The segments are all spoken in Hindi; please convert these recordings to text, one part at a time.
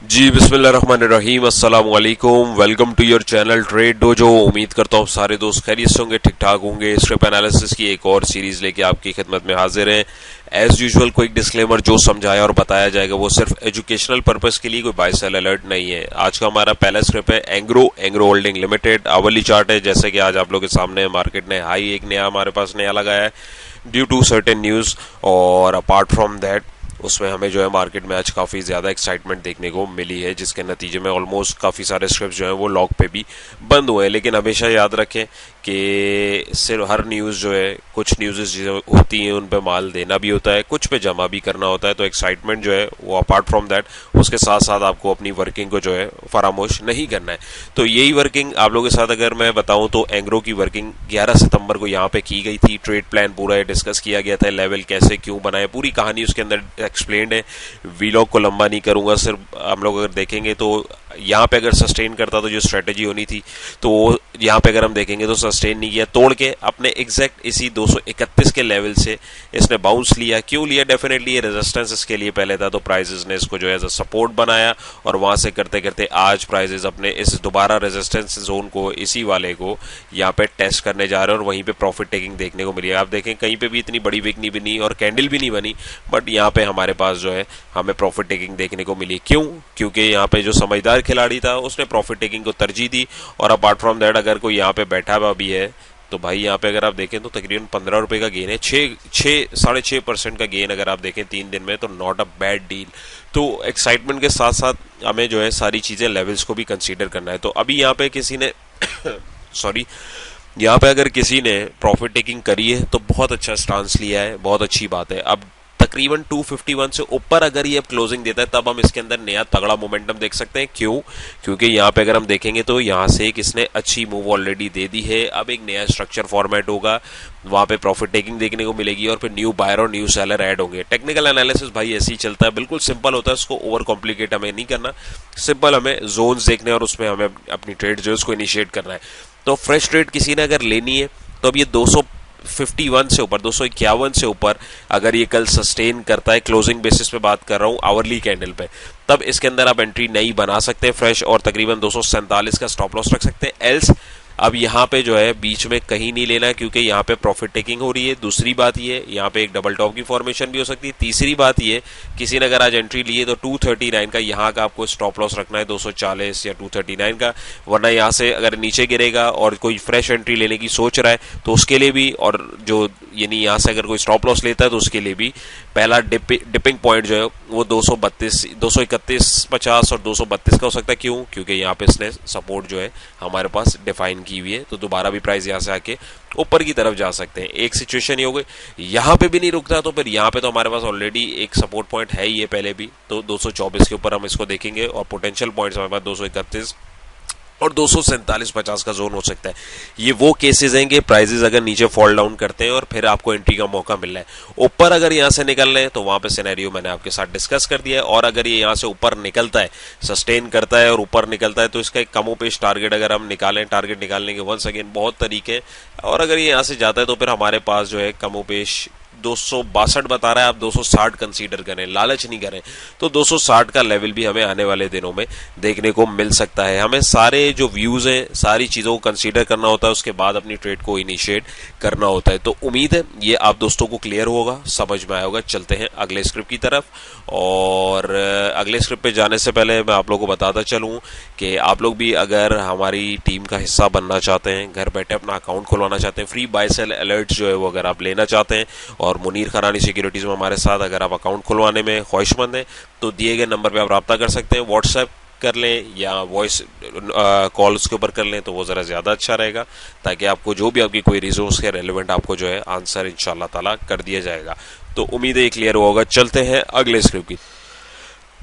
जी बिस्मिल्लाहिर्रहमानिर्रहीम अस्सलाम वालेकुम। Welcome to your channel trade dojo. उम्मीद करता हूँ सारे दोस्त खैरियत से होंगे, ठीक ठाक होंगे। स्ट्रिप एनालिसिस की एक और सीरीज लेके आपकी खिदमत में हाजिर हैं। एज यूजुअल क्विक डिस्क्लेमर, जो समझाया और बताया जाएगा वो सिर्फ एजुकेशनल पर्पस के लिए, कोई बाय सेल अलर्ट नहीं है। आज का हमारा पहला स्क्रिप है एंग्रो होल्डिंग लिमिटेड। आवली चार्ट है, जैसे कि आज आप लोग के सामने मार्केट ने हाई एक नया हमारे पास नया लगाया है ड्यू टू सर्टेन न्यूज। और अपार्ट फ्रॉम दैट उसमें हमें जो है मार्केट में आज काफ़ी ज़्यादा एक्साइटमेंट देखने को मिली है, जिसके नतीजे में ऑलमोस्ट काफ़ी सारे स्क्रिप्ट जो हैं वो लॉक पे भी बंद हुए हैं। लेकिन हमेशा याद रखें कि सिर्फ हर न्यूज़ जो है, कुछ न्यूज़ जो होती हैं उन पे माल देना भी होता है, कुछ पे जमा भी करना होता है। तो एक्साइटमेंट जो है वो अपार्ट फ्रॉम दैट उसके साथ साथ आपको अपनी वर्किंग को जो है फरामोश नहीं करना है। तो यही वर्किंग आप लोगों के साथ अगर मैं बताऊं तो एंग्रो की वर्किंग 11 सितंबर को यहाँ पे की गई थी। ट्रेड प्लान पूरा डिस्कस किया गया था, लेवल कैसे क्यों बनाए, पूरी कहानी उसके अंदर एक्सप्लेन्ड है। वीलॉग को लंबा नहीं करूंगा, सिर्फ हम लोग अगर देखेंगे तो यहाँ पे अगर सस्टेन करता तो जो स्ट्रेटेजी होनी थी तो यहाँ पे अगर हम देखेंगे तो सस्टेन नहीं किया, तोड़ के अपने एग्जैक्ट इसी 231 के लेवल से इसने बाउंस लिया। क्यों लिया? डेफिनेटली ये रेजिस्टेंस इसके लिए पहले था, तो प्राइजेस ने इसको जो है सपोर्ट बनाया और वहां से करते करते आज प्राइजेस अपने इस दोबारा रेजिस्टेंस जोन को, इसी वाले को यहाँ पे टेस्ट करने जा रहे हैं और वहीं पे प्रॉफिट टेकिंग देखने को मिली है। आप देखें कहीं पे भी इतनी बड़ी विक नहीं बनी और कैंडल भी नहीं बनी, बट यहाँ पे हमारे पास जो है हमें प्रॉफिट टेकिंग देखने को मिली। क्यों? क्योंकि यहाँ पे जो समझदार खिलाड़ी था उसने प्रॉफिट टेकिंग को तरजीह दी। और अपार्ट फ्रॉम दैट अगर कोई यहाँ पे बैठा हुआ भी है तो भाई यहाँ पे अगर आप देखें तो तकरीबन 15 रुपए का गेन है, 6.5% का गेन अगर आप देखें 3 दिन में, तो नॉट अ बैड डील। तो एक्साइटमेंट के साथ साथ हमें जो है सारी चीजें लेवल्स को भी कंसीडर करना है। तो अभी यहाँ पे किसी ने सॉरी यहाँ पे अगर किसी ने प्रॉफिट टेकिंग करी है तो बहुत अच्छा स्टांस लिया है, बहुत अच्छी बात है। अब तकरीबन 251 से ऊपर अगर ये क्लोजिंग देता है तब हम इसके अंदर नया तगड़ा मोमेंटम देख सकते हैं। क्यों? क्योंकि यहाँ पे अगर हम देखेंगे तो यहाँ से किसने अच्छी मूव ऑलरेडी दे दी है। अब एक नया स्ट्रक्चर फॉर्मेट होगा, वहां पे प्रॉफिट टेकिंग देखने को मिलेगी और फिर न्यू बायर और न्यू सेलर ऐड होंगे। टेक्निकल एनालिसिस भाई ऐसे ही चलता है, बिल्कुल सिंपल होता है, उसको ओवर कॉम्प्लिकेट हमें नहीं करना। सिंपल हमें जोन्स देखने और उसमें हमें अपनी ट्रेड जो है उसको इनिशिएट करना है। तो फ्रेश ट्रेड किसी ने अगर लेनी है तो अब ये 251 से ऊपर, 251 से ऊपर अगर ये कल सस्टेन करता है, क्लोजिंग बेसिस पे बात कर रहा हूं, आवरली कैंडल पे, तब इसके अंदर आप एंट्री नई बना सकते हैं फ्रेश और तकरीबन 247 का स्टॉप लॉस रख सकते हैं। एल्स अब यहाँ पे जो है बीच में कहीं नहीं लेना, क्योंकि यहाँ पे प्रॉफिट टेकिंग हो रही है। दूसरी बात ये, यहाँ पे एक डबल टॉप की फॉर्मेशन भी हो सकती है। तीसरी बात ये, किसी ने अगर आज एंट्री ली है तो 239 का यहाँ का आपको स्टॉप लॉस रखना है, 240 या 239 का, वरना यहाँ से अगर नीचे गिरेगा और कोई फ्रेश एंट्री लेने की सोच रहा है तो उसके लिए भी, और जो यानी यहाँ से अगर कोई स्टॉप लॉस लेता है तो उसके लिए भी पहला डिपिंग पॉइंट जो है वो 231.50 और 232 का हो सकता है। क्यों? क्योंकि यहाँ पे इसने सपोर्ट जो है हमारे पास डिफाइन की हुई है, तो दोबारा भी प्राइस यहाँ से आके ऊपर की तरफ जा सकते हैं। एक सिचुएशन ये हो गई, यहाँ पे भी नहीं रुकता तो फिर यहाँ पे तो हमारे पास ऑलरेडी एक सपोर्ट पॉइंट है ही है पहले भी, तो 224 के ऊपर हम इसको देखेंगे और पोटेंशियल पॉइंट्स हमारे पास 231 और 247.50 का जोन हो सकता है। ये वो केसेस हैं कि प्राइजेस अगर नीचे फॉल डाउन करते हैं और फिर आपको एंट्री का मौका मिल रहा है। ऊपर अगर यहाँ से निकल रहे हैं तो वहां पे सिनेरियो मैंने आपके साथ डिस्कस कर दिया है। और अगर ये यहाँ से ऊपर निकलता है, सस्टेन करता है और ऊपर निकलता है, तो इसका एक कमोपेश टारगेट अगर हम निकालें, टारगेट निकालने के वंस अगेन बहुत तरीके, और अगर ये यहाँ से जाता है तो फिर हमारे पास जो है कमोपेश 262 बता रहा है, आप 260 कंसीडर करें, लालच नहीं करें, तो 260 का लेवल भी हमें आने वाले दिनों में देखने को मिल सकता है। हमें सारे जो व्यूज हैं, सारी चीजों को कंसीडर करना होता है, उसके बाद अपनी ट्रेड को इनिशिएट करना होता है। तो उम्मीद है ये आप दोस्तों को क्लियर होगा, समझ में आया होगा। चलते हैं अगले स्क्रिप्ट की तरफ, और अगले स्क्रिप्ट पे जाने से पहले मैं आप लोगों को बताता चलूं कि आप लोग भी अगर हमारी टीम का हिस्सा बनना चाहते हैं, घर बैठे अपना अकाउंट खुलवाना चाहते हैं, फ्री बाय सेल अलर्ट जो है वो अगर आप लेना चाहते हैं, और मुनीर खरानी सिक्योरिटीज में हमारे साथ अगर आप अकाउंट खुलवाने में ख्वाहिशमंद हैं, तो दिए गए नंबर पे आप रब्ता कर सकते हैं। व्हाट्सएप कर लें या वॉइस कॉल उसके ऊपर कर लें तो वो ज़रा ज़्यादा अच्छा रहेगा, ताकि आपको जो भी आपकी क्वेरीज हो उसके रेलेवेंट आपको जो है आंसर इंशाल्लाह ताला कर दिया जाएगा। तो उम्मीद है क्लियर होगा। चलते हैं अगले स्क्रिप्ट की।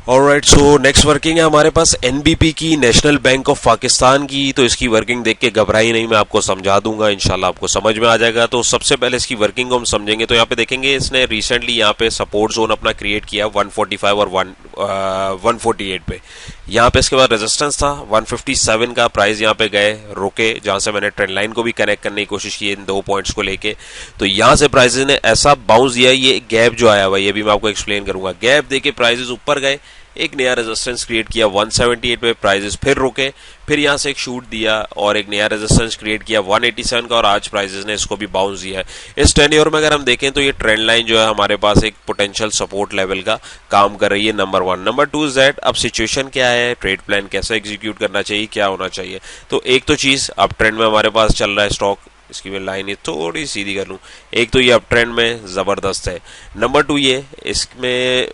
ऑलराइट, सो नेक्स्ट वर्किंग है हमारे पास एनबीपी की, नेशनल बैंक ऑफ पाकिस्तान की। तो इसकी वर्किंग देख के घबराई नहीं, मैं आपको समझा दूंगा, इंशाल्लाह आपको समझ में आ जाएगा। तो सबसे पहले इसकी वर्किंग को हम समझेंगे। तो यहाँ पे देखेंगे इसने रिसेंटली यहाँ पे सपोर्ट जोन अपना क्रिएट किया 145 और 148 पे। यहाँ पे इसके बाद रेजिस्टेंस था 157 का, प्राइस यहाँ पे गए रुके, जहां से मैंने ट्रेंड लाइन को भी कनेक्ट करने की कोशिश की इन दो पॉइंट्स को लेके। तो यहाँ से प्राइसेस ने ऐसा बाउंस दिया, ये गैप जो आया हुआ ये भी मैं आपको एक्सप्लेन करूंगा। गैप देके प्राइसेस ऊपर गए, एक नया रेजिस्टेंस क्रिएट किया 178 पे, प्राइजेस फिर रुके, फिर यहां से एक शूट दिया और एक नया रेजिस्टेंस क्रिएट किया 187 का, और आज प्राइजेस ने इसको भी बाउंस दिया है। इस टेन्योर में अगर हम देखें तो ये ट्रेंड लाइन जो है हमारे पास एक पोटेंशियल सपोर्ट लेवल का काम कर रही है, नंबर 1। नंबर 2 इज दैट अब सिचुएशन क्या है, ट्रेड प्लान कैसे एग्जीक्यूट करना चाहिए, क्या होना चाहिए। तो एक तो चीज अब ट्रेंड में हमारे पास चल रहा है स्टॉक, इसकी मैं लाइन ये थोड़ी सीधी कर लूं, एक तो ये अप ट्रेंड में जबरदस्त है। नंबर 2 ये इसमें,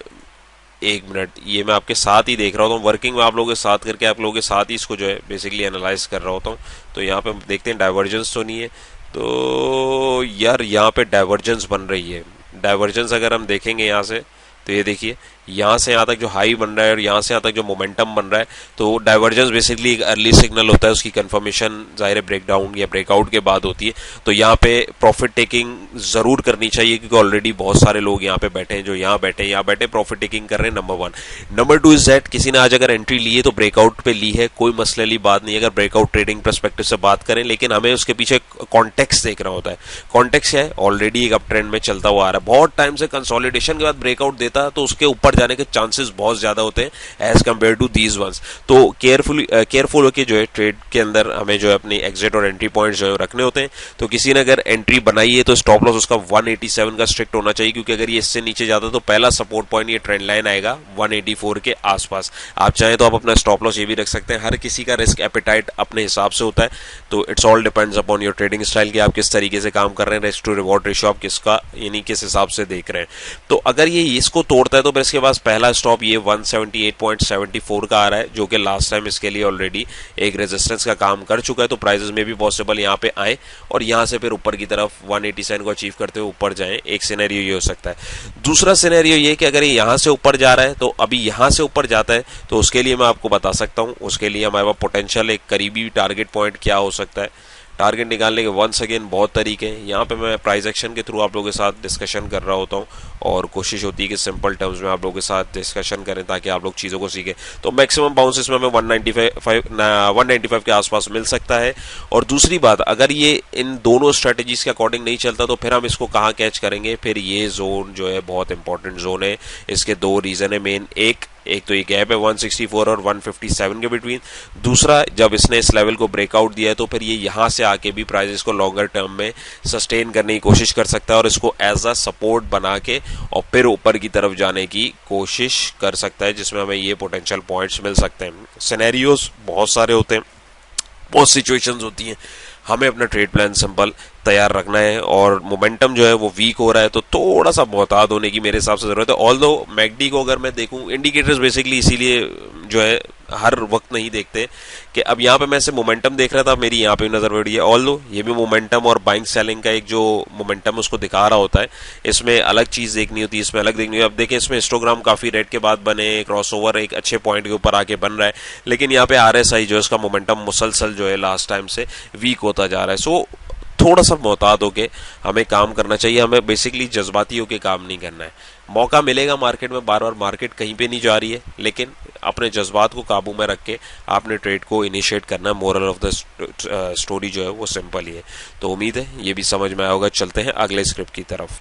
एक मिनट, ये मैं आपके साथ ही देख रहा होता हूँ, वर्किंग में आप लोगों के साथ करके आप लोगों के साथ ही इसको जो है बेसिकली एनालाइज कर रहा होता हूँ। तो यहाँ पे देखते हैं डाइवर्जेंस तो नहीं है, तो यार यहाँ पे डाइवर्जेंस बन रही है। डाइवर्जेंस अगर हम देखेंगे यहाँ से तो ये देखिए यहाँ से यहाँ तक जो हाई बन रहा है और यहाँ से यहाँ तक जो मोमेंटम बन रहा है, तो डाइवर्जेंस बेसिकली एक अर्ली सिग्नल होता है, उसकी कंफर्मेशन जाहिर ब्रेकडाउन या ब्रेकआउट के बाद होती है। तो यहाँ पे प्रॉफिट टेकिंग जरूर करनी चाहिए, क्योंकि ऑलरेडी बहुत सारे लोग यहाँ पे बैठे हैं, जो यहाँ बैठे प्रॉफिट टेकिंग कर रहे हैं, नंबर 1। नंबर 2 इज दैट किसी ने आज अगर एंट्री ली है तो ब्रेकआउट पे ली है, कोई मसले वाली बात नहीं है अगर ब्रेकआउट ट्रेडिंग परस्पेक्टिव से बात करें, लेकिन हमें उसके पीछे कॉन्टेक्स्ट देखना होता है। कॉन्टेक्स्ट क्या है, ऑलरेडी एक अप ट्रेंड में चलता हुआ आ रहा है, बहुत टाइम से कंसोलिडेशन के बाद ब्रेकआउट देता है तो उसके ऊपर जाने के चांसेस बहुत ज्यादा होते हैं as compare to these ones. तो केयरफुल होकर जो है ट्रेड के अंदर हमें जो है अपनी एग्जिट और एंट्री पॉइंट्स जो है रखने होते हैं। तो किसी ने अगर एंट्री बनाई है तो स्टॉप लॉस उसका 187 का स्ट्रिक्ट होना चाहिए, क्योंकि अगर ये इससे नीचे जाता है तो पहला सपोर्ट पॉइंट ये ट्रेंड लाइन आएगा 184 के आसपास। आप चाहें तो आप अपना स्टॉप लॉस ये भी रख सकते हैं, हर किसी का रिस्क एपेटाइट अपने हिसाब से होता है, तो it's all depends upon your trading style कि आप किस तरीके से काम कर रहे हैं, रिस्क टू रिवॉर्ड रेशियो आप किसका यानी किस हिसाब से देख रहे हैं। तो अगर ये इसको तोड़ता है तो फिर इसके पास पहला स्टॉप ये 178.74 का आ रहा है, जो कि लास्ट टाइम इसके लिए ऑलरेडी एक रेजिस्टेंस का काम कर चुका है। तो प्राइसेस में भी पॉसिबल यहाँ पे आए और यहाँ से फिर ऊपर की तरफ 187 को अचीव करते हुए ऊपर जाएं, एक सिनेरियो ये हो सकता है। दूसरा सिनेरियो ये कि अगर ये यहाँ से ऊपर जा रहा है तो अभी यहाँ से ऊपर जाता है तो उसके लिए मैं आपको बता सकता हूँ, उसके लिए हमारे पास पोटेंशियल एक करीबी टारगेट पॉइंट क्या हो सकता है। टारगेट निकालने के वंस अगेन बहुत तरीके हैं, यहाँ पे मैं प्राइस एक्शन के थ्रू आप लोगों के साथ डिस्कशन कर रहा होता हूँ और कोशिश होती है कि सिंपल टर्म्स में आप लोगों के साथ डिस्कशन करें ताकि आप लोग चीज़ों को सीखें। तो मैक्सिमम बाउंसेस में हमें 195 के आसपास मिल सकता है। और दूसरी बात, अगर ये इन दोनों स्ट्रेटेजीज के अकॉर्डिंग नहीं चलता तो फिर हम इसको कहाँ कैच करेंगे, फिर ये जोन जो है बहुत इंपॉर्टेंट जोन है। इसके दो रीजन है मेन, एक तो ये गैप है 164 और 157 के बिटवीन, दूसरा जब इसने इस लेवल को ब्रेकआउट दिया है तो फिर ये यहाँ से आके भी प्राइसेस को लॉन्गर टर्म में सस्टेन करने की कोशिश कर सकता है और इसको एज अ सपोर्ट बना के और फिर ऊपर की तरफ जाने की कोशिश कर सकता है, जिसमें हमें ये पोटेंशियल पॉइंट्स मिल सकते हैं। सिनेरियोस बहुत सारे होते हैं, बहुत सिचुएशंस होती हैं, हमें अपना ट्रेड प्लान सिंपल तैयार रखना है। और मोमेंटम जो है वो वीक हो रहा है तो थोड़ा सा मोहतात होने की मेरे हिसाब से जरूरत है। ऑल्दो मैकडी को अगर मैं देखूं, इंडिकेटर्स बेसिकली इसीलिए जो है हर वक्त नहीं देखते कि अब यहाँ पे मैं से मोमेंटम देख रहा था, मेरी यहाँ पे नजर पड़ी है, ऑल्दो ये भी मोमेंटम और बाइंग सेलिंग का एक जो मोमेंटम उसको दिखा रहा होता है, इसमें अलग चीज देखनी होती है, इसमें अलग देखनी होती है। अब देखें इसमें हिस्टोग्राम काफी रेड के बाद बने, क्रॉसओवर एक अच्छे पॉइंट के ऊपर आके बन रहा है, लेकिन यहाँ पे RSI जो है इसका मोमेंटम मुसलसल जो है लास्ट टाइम से वीक होता जा रहा है। सो थोड़ा सा मोहतात होके हमें काम करना चाहिए, हमें बेसिकली जज्बाती होके काम नहीं करना है। मौका मिलेगा मार्केट में, बार बार मार्केट कहीं पे नहीं जा रही है, लेकिन अपने जज्बात को काबू में रख के आपने ट्रेड को इनिशिएट करना है। मोरल ऑफ द स्टोरी जो है वो सिंपल ही है। तो उम्मीद है ये भी समझ में आया होगा। चलते हैं अगले स्क्रिप्ट की तरफ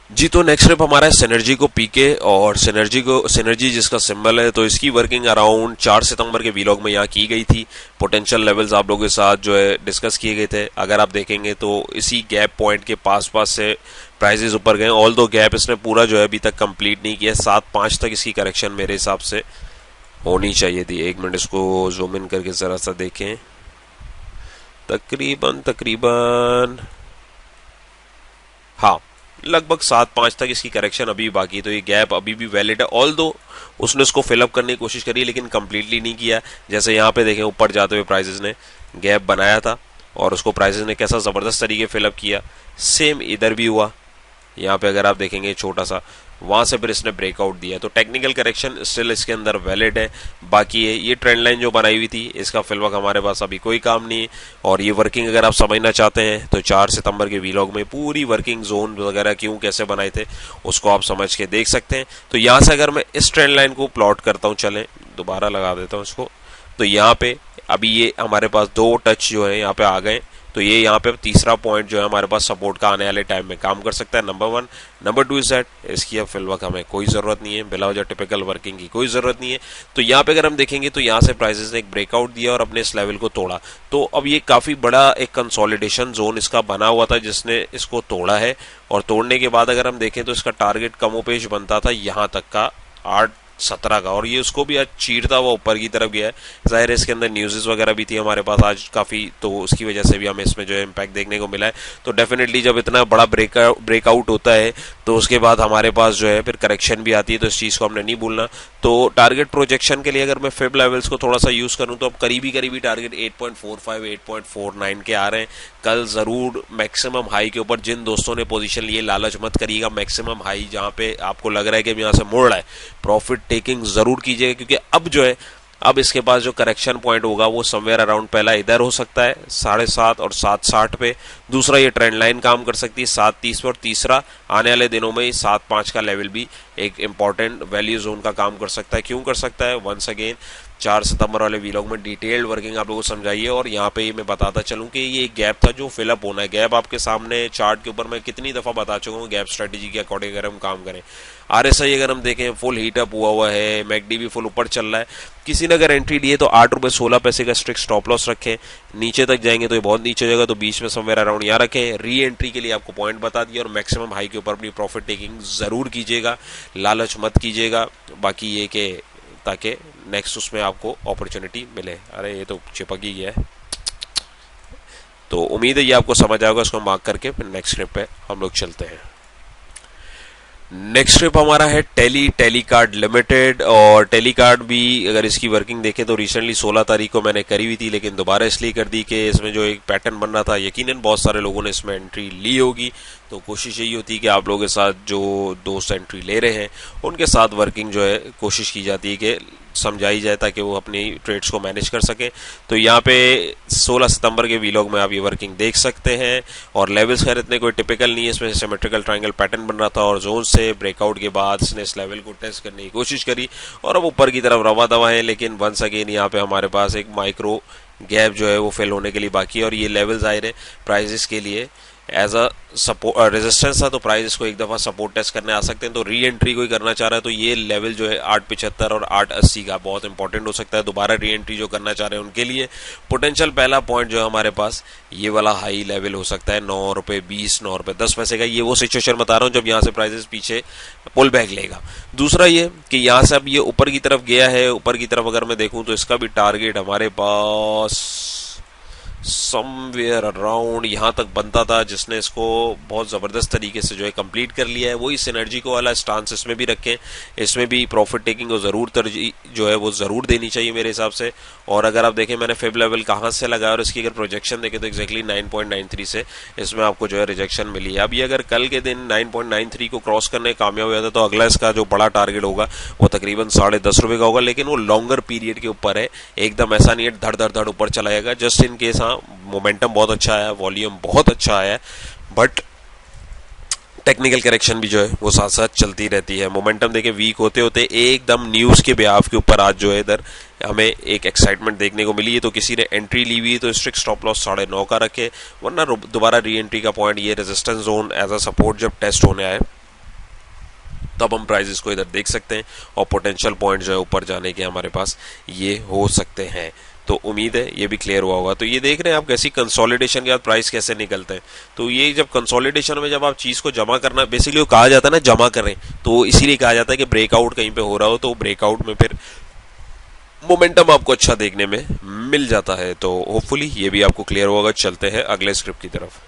जी। तो नेक्स्ट स्टेप हमारा है सिनर्जी को पीके, और सिनर्जी जिसका सिंबल है, तो इसकी वर्किंग अराउंड 4 सितंबर के वीलॉग में यहाँ की गई थी। पोटेंशियल लेवल्स आप लोगों के साथ जो है डिस्कस किए गए थे। अगर आप देखेंगे तो इसी गैप पॉइंट के पास से प्राइसेस ऊपर गए, ऑल दो गैप इसने पूरा जो है अभी तक कंप्लीट नहीं किया। 7.5 तक इसकी करेक्शन मेरे हिसाब से होनी चाहिए थी। एक मिनट इसको जूम इन करके जरा सा देखें, तकरीबन हाँ लगभग 7.5 तक इसकी करेक्शन अभी बाकी, तो ये गैप अभी भी वैलिड है। ऑल्दो उसने इसको फिलअप करने की कोशिश करी लेकिन कंप्लीटली नहीं किया। जैसे यहाँ पे देखें ऊपर जाते हुए प्राइसेस ने गैप बनाया था और उसको प्राइसेस ने कैसा जबरदस्त तरीके फिलअप किया, सेम इधर भी हुआ। यहाँ पे अगर आप देखेंगे छोटा सा, वहां से फिर इसने ब्रेकआउट दिया, तो टेक्निकल करेक्शन स्टिल इसके अंदर वैलिड है। बाकी है ये ट्रेंड लाइन जो बनाई हुई थी, इसका फिलहाल हमारे पास अभी कोई काम नहीं है। और ये वर्किंग अगर आप समझना चाहते हैं तो 4 सितंबर के वीलॉग में पूरी वर्किंग जोन वगैरह क्यों कैसे बनाए थे उसको आप समझ के देख सकते हैं। तो यहाँ से अगर मैं इस ट्रेंड लाइन को प्लॉट करता हूँ, चलें दोबारा लगा देता हूँ इसको, तो यहाँ पे अभी ये हमारे पास 2 टच जो है यहाँ पे आ गए तो ये यहाँ पे तीसरा पॉइंट जो है हमारे पास सपोर्ट का आने वाले टाइम में काम कर सकता है, नंबर 1। नंबर 2 इज दैट इसकी अब फिल वक्त हमें कोई जरूरत नहीं है, बिला वजह टिपिकल वर्किंग की कोई जरूरत नहीं है। तो यहाँ पे अगर हम देखेंगे तो यहाँ से प्राइसेस ने एक ब्रेकआउट दिया और अपने इस लेवल को तोड़ा, तो अब ये काफी बड़ा एक कंसोलिडेशन जोन इसका बना हुआ था जिसने इसको तोड़ा है। और तोड़ने के बाद अगर हम देखें तो इसका टारगेट कमोपेश बनता था यहाँ तक का 8.17 का, और ये उसको भी आज चीरता हुआ ऊपर की तरफ गया है। जाहिर है इसके अंदर न्यूज़ वगैरह भी थी हमारे पास आज काफ़ी, तो उसकी वजह से भी हमें इसमें जो है इम्पैक्ट देखने को मिला है। तो डेफिनेटली जब इतना बड़ा ब्रेकआउट होता है तो उसके बाद हमारे पास जो है फिर करेक्शन भी आती है, तो इस चीज़ को हमने नहीं भूलना। तो टारगेट प्रोजेक्शन के लिए अगर मैं फिब लेवल्स को थोड़ा सा यूज़ करूँ तो अब करीबी टारगेट 8.45 8.49 के आ रहे हैं। कल ज़रूर मैक्सिमम हाई के ऊपर जिन दोस्तों ने पोजीशन लिए लालच मत करिएगा, मैक्सिमम हाई जहाँ पे आपको लग रहा है कि यहाँ से मुड़ रहा है प्रॉफिट टेकिंग जरूर कीजिएगा, क्योंकि अब जो है अब इसके पास जो करेक्शन पॉइंट होगा वो समवेयर अराउंड पहला इधर हो सकता है 7.5 और 7.60 पे, दूसरा ये ट्रेंड लाइन काम कर सकती है 7.30 पे, और तीसरा आने वाले दिनों में 7.5 का लेवल भी एक इंपॉर्टेंट वैल्यू जोन का काम कर सकता है। क्यों कर सकता है, वंस अगेन 4 सितंबर वाले वीलॉग में डिटेल्ड वर्किंग आप लोगों को समझाइए। और यहाँ पे मैं बताता चलूँ कि ये एक गैप था जो फिलअप होना है। गैप आपके सामने चार्ट के ऊपर मैं कितनी दफ़ा बता चुका हूँ, गैप स्ट्रेटेजी के अकॉर्डिंग अगर हम काम करें। RSI अगर हम देखें फुल हीटअप हुआ है, मैकडी भी फुल ऊपर चल रहा है। किसी ने अगर एंट्री लिए तो 8 रुपये 16 पैसे का स्ट्रिक्ट स्टॉप लॉस रखें, नीचे तक जाएंगे तो ये बहुत नीचे जाएगा, तो बीच में समवेयर अराउंड यहाँ रखें। री एंट्री के लिए आपको पॉइंट बता दिया, और मैक्सिमम हाई के ऊपर अपनी प्रॉफिट टेकिंग जरूर कीजिएगा, लालच मत कीजिएगा। बाकी ये कि ताकि नेक्स्ट उसमें आपको अपॉर्चुनिटी मिले। अरे ये तो चिपक ही गया है, तो उम्मीद है ये आपको समझ आएगा। इसको मार्क करके फिर नेक्स्ट स्क्रिप्ट पे हम लोग चलते हैं। नेक्स्ट स्क्रिप्ट हमारा है टेलीकार्ड लिमिटेड, और टेलीकार्ड भी अगर इसकी वर्किंग देखें तो रिसेंटली 16 तारीख को मैंने करी हुई थी, लेकिन दोबारा इसलिए कर दी कि इसमें जो एक पैटर्न बन रहा था यकीनन बहुत सारे लोगों ने इसमें एंट्री ली होगी। तो कोशिश यही होती है कि आप लोगों के साथ जो दोस्त एंट्री ले रहे हैं उनके साथ वर्किंग जो है कोशिश की जाती है कि समझाई जाए ताकि वो अपनी ट्रेड्स को मैनेज कर सके। तो यहाँ पे 16 सितंबर के वीलॉग में आप ये वर्किंग देख सकते हैं, और लेवल्स खैर इतने कोई टिपिकल नहीं है, इसमें सिमेट्रिकल ट्रायंगल पैटर्न बन रहा था और जोन से ब्रेकआउट के बाद इसने इस लेवल को टेस्ट करने की कोशिश करी और अब ऊपर की तरफ रवा दवा है। लेकिन वंस अगेन यहाँ पे हमारे पास एक माइक्रो गैप जो है वो फिल होने के लिए बाकी है, और ये लेवल जाहिर है प्राइजेस के लिए एज अ सपोर्ट रेजिस्टेंस था, तो प्राइस इसको एक दफा सपोर्ट टेस्ट करने आ सकते हैं। तो री एंट्री कोई करना चाह रहा है तो ये लेवल जो है 8.75 और 8.80 का बहुत इंपॉर्टेंट हो सकता है। दोबारा री एंट्री जो करना चाह रहे हैं उनके लिए पोटेंशियल पहला पॉइंट जो है हमारे पास ये वाला हाई लेवल हो सकता है 9 रुपये 20, 9 रुपये 10 पैसे का। ये वो सिचुएशन बता रहा हूँ जब यहाँ से प्राइसेस पीछे पुल बैक लेगा। दूसरा ये कि यहाँ से अब ये ऊपर की तरफ गया है, ऊपर की तरफ अगर मैं देखूँ तो इसका भी टारगेट हमारे पास समवेयर अराउंड यहाँ तक बनता था, जिसने इसको बहुत ज़बरदस्त तरीके से जो है कंप्लीट कर लिया है। वही सिनर्जी को वाला स्टांस इसमें भी रखें, इसमें भी प्रॉफिट टेकिंग को ज़रूर तरजीह जो है वो ज़रूर देनी चाहिए मेरे हिसाब से। और अगर आप देखें मैंने फेब लेवल कहाँ से लगाया और इसकी अगर प्रोजेक्शन देखें तो एक्जैक्टली 9.93 से इसमें आपको जो है रिजेक्शन मिली है। अब ये अगर कल के दिन 9.93 को क्रॉस करने कामयाब हो जाता तो अगला इसका जो बड़ा टारगेट होगा वो तकरीबन 10.5 रुपये का होगा, लेकिन वो लॉन्गर पीरियड के ऊपर है, एकदम ऐसा नहीं है धड़ धड़ धड़ ऊपर चला जाएगा। जस्ट इन केस हाँ मोमेंटम बहुत अच्छा आया, वॉल्यूम बहुत अच्छा आया, बट टेक्निकल करेक्शन भी जो है वो साथ साथ चलती रहती है। मोमेंटम देखे वीक होते होते एकदम न्यूज के बिहाफ के ऊपर आज जो है इधर हमें एक एक्साइटमेंट देखने को मिली है। तो किसी ने एंट्री ली हुई तो स्ट्रिक्ट स्टॉप लॉस 9.5 का रखे, वरना दोबारा री एंट्री का पॉइंट ये resistance zone as a support जब टेस्ट होने आए तब हम प्राइजेस को इधर देख सकते हैं, और पोटेंशियल पॉइंट जो है ऊपर जाने के हमारे पास ये हो सकते हैं। तो उम्मीद है ये भी क्लियर हुआ होगा। तो ये देख रहे हैं आप कैसी कंसोलिडेशन के बाद प्राइस कैसे निकलते हैं। तो ये जब कंसोलिडेशन में जब आप चीज को जमा करना, बेसिकली वो कहा जाता है ना जमा करें, तो इसीलिए कहा जाता है कि ब्रेकआउट कहीं पे हो रहा हो तो ब्रेकआउट में फिर मोमेंटम आपको अच्छा देखने में मिल जाता है। तो होपफुली ये भी आपको क्लियर होगा। चलते हैं अगले स्क्रिप्ट की तरफ।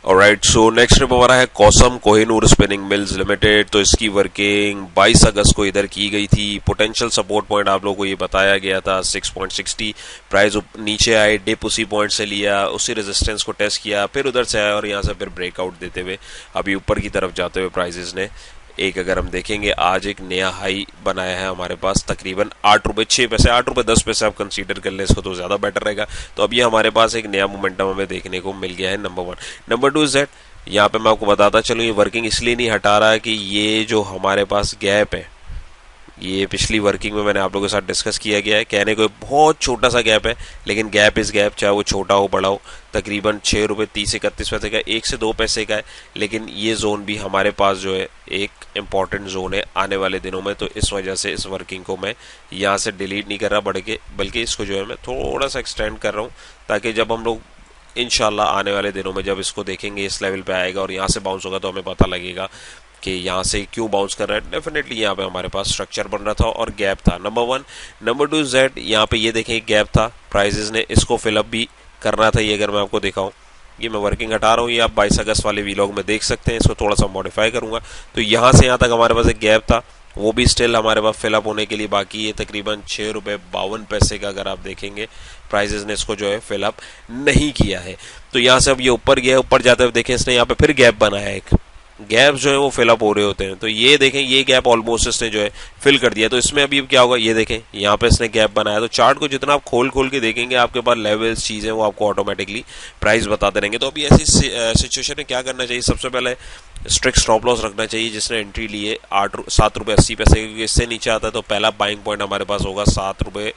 ऑलराइट, सो नेक्स्ट स्क्रिप्ट हमारा है कॉसम कोहिनूर स्पिनिंग मिल्स लिमिटेड। तो इसकी वर्किंग 22 अगस्त को इधर की गई थी। पोटेंशियल सपोर्ट पॉइंट आप लोगों को ये बताया गया था 6.60। प्राइस नीचे आए, डिप उसी पॉइंट से लिया, उसी रेजिस्टेंस को टेस्ट किया, फिर उधर से आया और यहाँ से फिर ब्रेकआउट देते हुए अभी ऊपर की तरफ जाते हुए प्राइजेस ने एक अगर हम देखेंगे आज एक नया हाई बनाया है हमारे पास तकरीबन 8 रुपये 6 पैसे, 8 रुपये 10 पैसे आप कंसीडर कर लें इसको तो ज़्यादा बेटर रहेगा। तो अब ये हमारे पास एक नया मोमेंटम हमें देखने को मिल गया है, नंबर 1। नंबर 2 इज दैट यहाँ पे मैं आपको बताता चलूँ ये वर्किंग इसलिए नहीं हटा रहा है कि ये जो हमारे पास गैप है ये पिछली वर्किंग में मैंने आप लोगों के साथ डिस्कस किया गया है। कहने को बहुत छोटा सा गैप है, लेकिन गैप इस गैप, चाहे वो छोटा हो बड़ा हो, तकरीबन 6 रुपये 30-31 पैसे का, 1 से 2 पैसे का है, लेकिन ये जोन भी हमारे पास जो है एक इम्पॉर्टेंट जोन है आने वाले दिनों में। तो इस वजह से इस वर्किंग को मैं यहाँ से डिलीट नहीं कर रहा बल्कि इसको जो है मैं थोड़ा सा एक्सटेंड कर रहा हूँ, ताकि जब हम लोग इंशाल्लाह आने वाले दिनों में जब इसको देखेंगे इस लेवल पे आएगा और यहाँ से बाउंस होगा, तो हमें पता लगेगा कि यहाँ से क्यों बाउंस कर रहा है। डेफिनेटली यहाँ पे हमारे पास स्ट्रक्चर बन रहा था और गैप था, नंबर 1। नंबर 2 जेड, यहाँ पे ये देखें गैप था, प्राइजेस ने इसको फिलअप भी करना था। ये अगर मैं आपको दिखाऊं, ये मैं वर्किंग हटा रहा हूँ, ये आप 22 अगस्त वाले वीलॉग में देख सकते हैं। इसको थोड़ा सा मॉडिफाई करूंगा, तो यहाँ से यहाँ तक हमारे पास एक गैप था, वो भी स्टिल हमारे पास फिलअप होने के लिए बाकी है। तकरीबन 6 रुपये 52 पैसे का अगर आप देखेंगे, प्राइजेस ने इसको जो है फिलअप नहीं किया है। तो यहाँ से अब ये ऊपर गया, ऊपर जाते हुए देखें इसने यहाँ पे फिर गैप बनाया, एक गैप जो है वो फिलअप हो रहे होते हैं। तो ये देखें, ये गैप ऑलमोस्ट इसने जो है फिल कर दिया। तो इसमें अभी क्या होगा, ये देखें यहाँ पे इसने गैप बनाया। तो चार्ट को जितना आप खोल के देखेंगे, आपके पास लेवल्स चीजें वो आपको ऑटोमेटिकली प्राइस बताते रहेंगे। तो अभी ऐसी सिचुएशन में क्या करना चाहिए, सबसे पहले स्ट्रिक्ट स्टॉप लॉस रखना चाहिए। जिसने एंट्री ली है 7 रुपये 80 पैसे, क्योंकि इससे नीचे आता है तो पहला बाइंग पॉइंट हमारे पास होगा 7 रुपये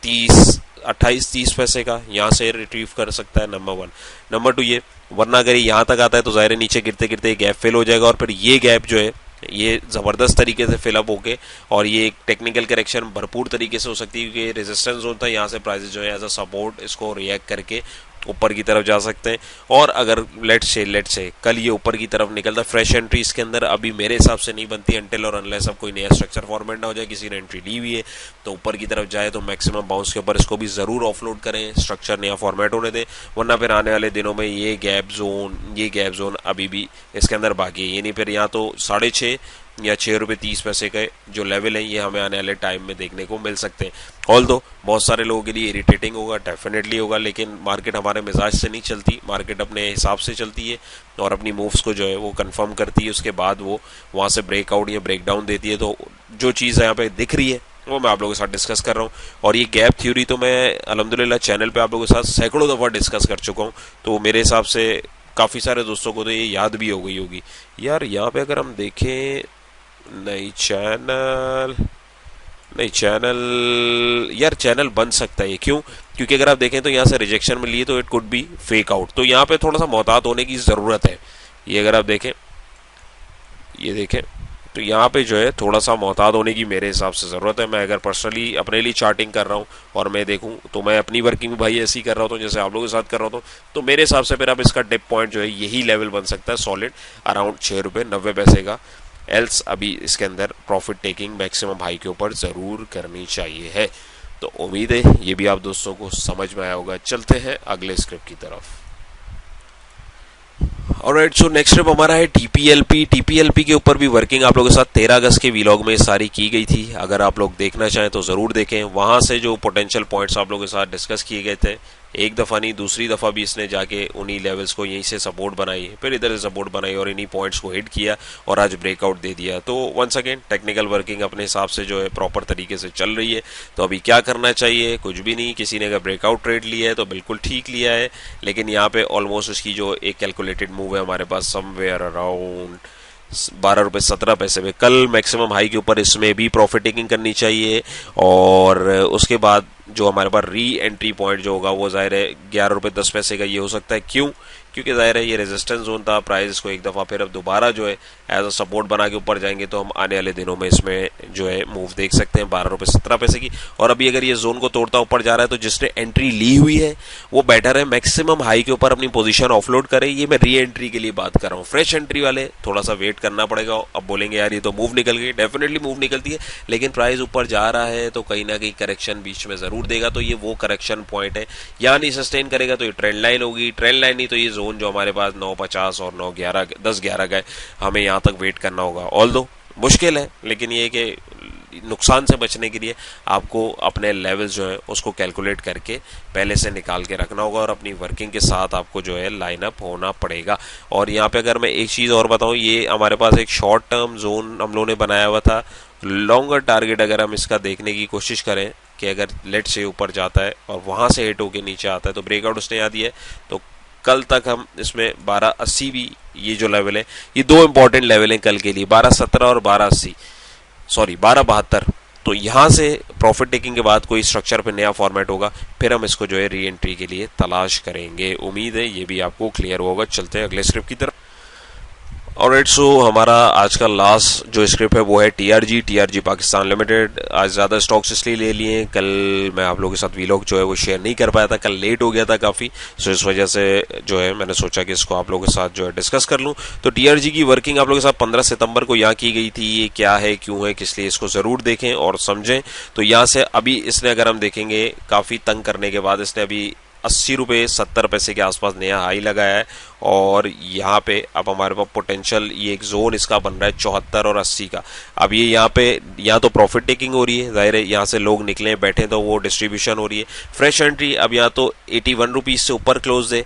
28-30 पैसे का, यहाँ से रिट्रीव कर सकता है, नंबर 1। नंबर 2 ये, वरना अगर यहाँ तक आता है तो ज़ाहिर नीचे गिरते गिरते गैप फिल हो जाएगा, और फिर ये गैप जो है ये ज़बरदस्त तरीके से फिलअप होके, और ये एक टेक्निकल करेक्शन भरपूर तरीके से हो सकती है, क्योंकि रेजिस्टेंस जोन था, यहाँ से प्राइसेस जो है एज अ सपोर्ट इसको रिएक्ट करके ऊपर की तरफ जा सकते हैं। और अगर लेट से कल ये ऊपर की तरफ निकलता, फ्रेश एंट्री इसके अंदर अभी मेरे हिसाब से नहीं बनती अनटिल और अनलेस अब कोई नया स्ट्रक्चर फॉर्मेट ना हो जाए, किसी ने एंट्री ली हुई है तो ऊपर की तरफ जाए तो मैक्सिमम बाउंस के ऊपर इसको भी जरूर ऑफलोड करें, स्ट्रक्चर नया फॉर्मेट होने दें, वरना फिर आने वाले दिनों में ये गैप जोन अभी भी इसके अंदर बाकी है। ये नहीं फिर यहाँ तो 6.5 या 6 रुपये 30 पैसे के जो लेवल है ये हमें आने वाले टाइम में देखने को मिल सकते हैं। ऑल्दो बहुत सारे लोगों के लिए इरिटेटिंग होगा, डेफिनेटली होगा, लेकिन मार्केट हमारे मिजाज से नहीं चलती, मार्केट अपने हिसाब से चलती है और अपनी मूव्स को जो है वो कंफर्म करती है, उसके बाद वो वहाँ से ब्रेकआउट या ब्रेकडाउन देती है। तो जो चीज़ यहाँ पे दिख रही है वो मैं आप लोगों के साथ डिस्कस कर रहा हूँ, और ये गैप थ्योरी तो मैं अल्हम्दुलिल्लाह चैनल पे आप लोगों के साथ सैकड़ों दफ़ा डिस्कस कर चुका हूँ। तो मेरे हिसाब से काफ़ी सारे दोस्तों को तो ये याद भी हो गई होगी। यार यहाँ पे अगर हम देखें, नहीं चैनल यार चैनल बन सकता है, क्यों? क्योंकि अगर आप देखें तो यहाँ से रिजेक्शन में लिए तो it could be fake out, तो यहाँ पे थोड़ा सा मोहतात होने की ज़रूरत है। ये अगर आप देखें, ये देखें तो यहाँ पे जो है थोड़ा सा मोहतात होने की मेरे हिसाब से ज़रूरत है। मैं अगर पर्सनली अपने लिए चार्टिंग कर रहा हूँ और मैं देखूँ तो मैं अपनी वर्किंग में भाई ऐसी कर रहा हूँ जैसे आप लोगों के साथ कर रहा हूँ, तो मेरे हिसाब से फिर अब इसका डिप पॉइंट जो है यही लेवल बन सकता है सॉलिड, अराउंड 6 रुपये 90 पैसे का। एल्स अभी इसके अंदर प्रॉफिट टेकिंग मैक्सिमम हाई के ऊपर ज़रूर करनी चाहिए है। तो उम्मीद है ये भी आप दोस्तों को समझ में आया होगा। चलते हैं अगले स्क्रिप्ट की तरफ। ऑलराइट, सो नेक्स्ट स्टेप हमारा है टीपीएलपी के ऊपर भी वर्किंग आप लोगों के साथ 13 अगस्त के व्लॉग में सारी की गई थी। अगर आप लोग देखना चाहें तो ज़रूर देखें, वहाँ से जो पोटेंशियल पॉइंट्स आप लोगों के साथ डिस्कस किए गए थे, एक दफ़ा नहीं दूसरी दफ़ा भी इसने जाके उन्हीं लेवल्स को यहीं से सपोर्ट बनाई, फिर इधर से सपोर्ट बनाई और इन्हीं पॉइंट्स को हिट किया और आज ब्रेकआउट दे दिया। तो वंस अगेन टेक्निकल वर्किंग अपने हिसाब से जो है प्रॉपर तरीके से चल रही है। तो अभी क्या करना चाहिए, कुछ भी नहीं। किसी ने अगर ब्रेकआउट ट्रेड लिया है तो बिल्कुल ठीक लिया है, लेकिन यहाँ पे ऑलमोस्ट उसकी जो एक कैलकुलेटेड मूव है हमारे पास समवेयर अराउंड 12 रुपये 17 पैसे में, कल मैक्सिमम हाई के ऊपर इसमें भी प्रॉफिट टेकिंग करनी चाहिए। और उसके बाद जो हमारे पास री एंट्री पॉइंट जो होगा वो जाहिर है 11 रुपये 10 पैसे का ये हो सकता है। क्यों? क्योंकि जाहिर है ये रेजिस्टेंस जोन था, प्राइस को एक दफ़ा फिर अब दोबारा जो है एज अ सपोर्ट बना के ऊपर जाएंगे, तो हम आने वाले दिनों में इसमें जो है मूव देख सकते हैं 12 रुपये 17 पैसे की। और अभी अगर ये जोन को तोड़ता ऊपर जा रहा है तो जिसने एंट्री ली हुई है वो बेटर है मैक्सिमम हाई के ऊपर अपनी पोजीशन ऑफलोड करे। ये मैं री एंट्री के लिए बात कर रहा हूँ। फ्रेश एंट्री वाले थोड़ा सा वेट करना पड़ेगा। अब बोलेंगे यार ये तो मूव निकल गई, डेफिनेटली मूव निकलती है, लेकिन प्राइस ऊपर जा रहा है तो कहीं ना कहीं करेक्शन बीच में जरूर देगा। तो ये वो करेक्शन पॉइंट है, यहाँ नहीं सस्टेन करेगा तो ये ट्रेंड लाइन होगी, ट्रेंड लाइन नहीं तो ये जोन जो हमारे पास 9.50 और 9.11 10.11 का है, हमें यहाँ तक वेट करना होगा। ऑल्दो मुश्किल है, लेकिन ये कि नुकसान से बचने के लिए आपको अपने लेवल्स जो है उसको कैलकुलेट करके पहले से निकाल के रखना होगा और अपनी वर्किंग के साथ आपको जो है लाइन अप होना पड़ेगा। और यहाँ पे अगर मैं एक चीज़ और बताऊँ, ये हमारे पास एक शॉर्ट टर्म जोन हम लोगों ने बनाया हुआ था। लॉन्गर टारगेट अगर हम इसका देखने की कोशिश करें कि अगर लेट से ऊपर जाता है और वहाँ से हिट होके नीचे आता है तो ब्रेकआउट उसने यहाँ दिया है, तो कल तक हम इसमें 12.80 भी ये जो लेवल है, ये दो इंपॉर्टेंट लेवल हैं कल के लिए, 12.17 और 12.80। सॉरी 1272। तो यहाँ से प्रॉफिट टेकिंग के बाद कोई स्ट्रक्चर पे नया फॉर्मेट होगा, फिर हम इसको जो है री एंट्री के लिए तलाश करेंगे। उम्मीद है ये भी आपको क्लियर होगा। चलते हैं अगले स्क्रिप्ट की तरफ। ऑलराइट, सो हमारा आज का लास्ट जो स्क्रिप्ट है वो है टीआरजी पाकिस्तान लिमिटेड। आज ज़्यादा स्टॉक्स इसलिए ले लिए, कल मैं आप लोगों के साथ वीलॉग जो है वो शेयर नहीं कर पाया था, कल लेट हो गया था काफ़ी। सो इस वजह से जो है मैंने सोचा कि इसको आप लोगों के साथ जो है डिस्कस कर लूँ। तो टीआरजी की वर्किंग आप लोगों के साथ 15 सितंबर को यहाँ की गई थी। ये क्या है, क्यों है, किस लिए, इसको ज़रूर देखें और समझें। तो यहाँ से अभी इसने अगर हम देखेंगे काफ़ी तंग करने के बाद इसने अभी 80 रुपये 70 पैसे के आसपास नया हाई लगाया है। और यहाँ पे अब हमारे पास पोटेंशियल ये एक जोन इसका बन रहा है 74 और 80 का। अब ये यहाँ पे यहाँ तो प्रॉफिट टेकिंग हो रही है, जाहिर है यहाँ से लोग निकले बैठे तो वो डिस्ट्रीब्यूशन हो रही है। फ्रेश एंट्री अब यहाँ तो 81 रुपीज़ से ऊपर क्लोज है।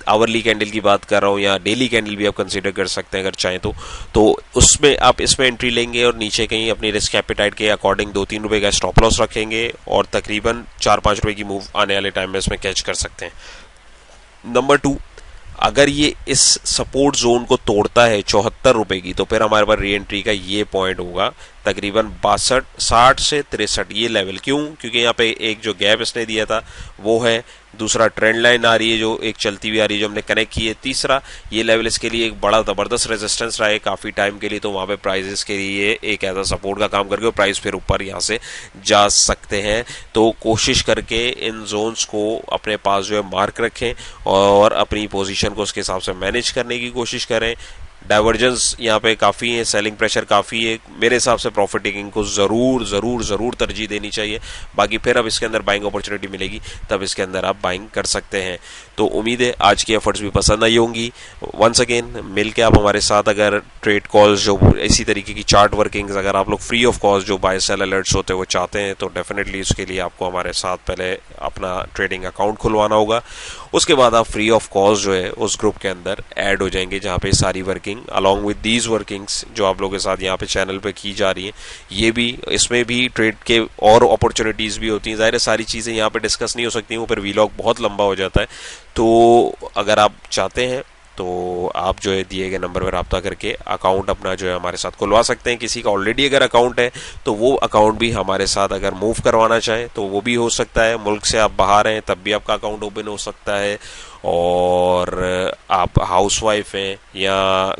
आवरली कैंडल की बात कर रहा हूँ, या डेली कैंडल भी आप कंसीडर कर सकते हैं अगर चाहें तो उसमें आप इसमें एंट्री लेंगे और नीचे कहीं अपनी रिस्क एपेटाइट के अकॉर्डिंग 2-3 रुपए का स्टॉप लॉस रखेंगे और तकरीबन 4-5 रुपए की मूव आने वाले टाइम में इसमें कैच कर सकते हैं। नंबर 2, अगर ये इस सपोर्ट जोन को तोड़ता है 74 रुपए की, तो फिर हमारे पास री एंट्री का ये पॉइंट होगा तकरीबन 60 से 63 ये लेवल। क्यों? क्योंकि यहाँ पे एक जो गैप इसने दिया था वो है, दूसरा ट्रेंड लाइन आ रही है जो एक चलती हुई आ रही है जो हमने कनेक्ट की है, तीसरा ये लेवल इसके लिए एक बड़ा ज़बरदस्त रेजिस्टेंस रहा है काफ़ी टाइम के लिए। तो वहाँ पे प्राइजेस के लिए एक ऐसा सपोर्ट का काम करके प्राइस फिर ऊपर यहाँ से जा सकते हैं। तो कोशिश करके इन जोन्स को अपने पास जो है मार्क रखें और अपनी पोजीशन को उसके हिसाब से मैनेज करने की कोशिश करें। डाइवर्जेंस यहाँ पे काफ़ी है, सेलिंग प्रेशर काफ़ी है। मेरे हिसाब से प्रॉफिट टेकिंग को ज़रूर तरजीह देनी चाहिए। बाकी फिर अब इसके अंदर बाइंग अपॉर्चुनिटी मिलेगी तब इसके अंदर आप बाइंग कर सकते हैं। तो उम्मीद है आज की एफर्ट्स भी पसंद आई होंगी। वंस अगेन मिल के आप हमारे साथ अगर ट्रेड कॉल्स जो इसी तरीके की चार्ट वर्किंग्स अगर आप लोग फ्री ऑफ कॉस्ट जो बाय सेल अलर्ट्स होते हैं वो चाहते हैं तो डेफिनेटली उसके लिए आपको हमारे साथ पहले अपना ट्रेडिंग अकाउंट खुलवाना होगा। उसके बाद आप फ्री ऑफ कॉस्ट जो है उस ग्रुप के अंदर ऐड हो जाएंगे जहाँ पे सारी working along with these workings जो आप लोगों के साथ यहाँ पे चैनल पे की जा रही हैं, ये भी इसमें भी ट्रेड के और अपॉर्चुनिटीज़ भी होती हैं। ज़ाहिर है सारी चीज़ें यहाँ पे डिस्कस नहीं हो सकती, वो फिर वीलॉग बहुत लंबा हो जाता है। तो अगर आप चाहते हैं तो आप जो है दिए गए नंबर पर रब्ता करके अकाउंट अपना जो है हमारे साथ खुलवा सकते हैं। किसी का ऑलरेडी अगर अकाउंट है तो वो अकाउंट भी हमारे साथ अगर मूव करवाना चाहें तो वो भी हो सकता है। मुल्क से आप बाहर हैं तब भी आपका अकाउंट ओपन हो सकता है। और आप हाउसवाइफ हैं या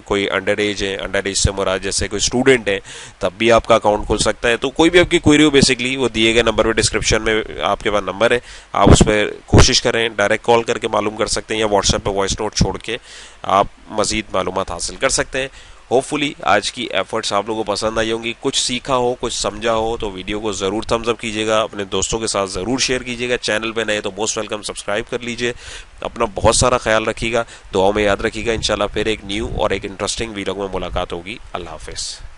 कोई अंडर एज है, अंडर एज से मुराद जैसे कोई स्टूडेंट है, तब भी आपका अकाउंट खुल सकता है। तो कोई भी आपकी क्वेरी हो बेसिकली वो दिए गए नंबर पे डिस्क्रिप्शन में आपके पास नंबर है, आप उस पर कोशिश करें, डायरेक्ट कॉल करके मालूम कर सकते हैं या व्हाट्सएप पे वॉइस नोट छोड़ के आप मजीद मालूमात हासिल कर सकते हैं। होपफुली आज की एफर्ट्स आप लोगों को पसंद आई होंगी, कुछ सीखा हो, कुछ समझा हो तो वीडियो को ज़रूर थम्स अप कीजिएगा, अपने दोस्तों के साथ ज़रूर शेयर कीजिएगा। चैनल पे नए तो मोस्ट वेलकम सब्सक्राइब कर लीजिए। अपना बहुत सारा ख्याल रखिएगा, दुआओं में याद रखिएगा। इंशाल्लाह फिर एक न्यू और एक इंटरेस्टिंग वीडियो में मुलाकात होगी। अल्लाह हाफिज़।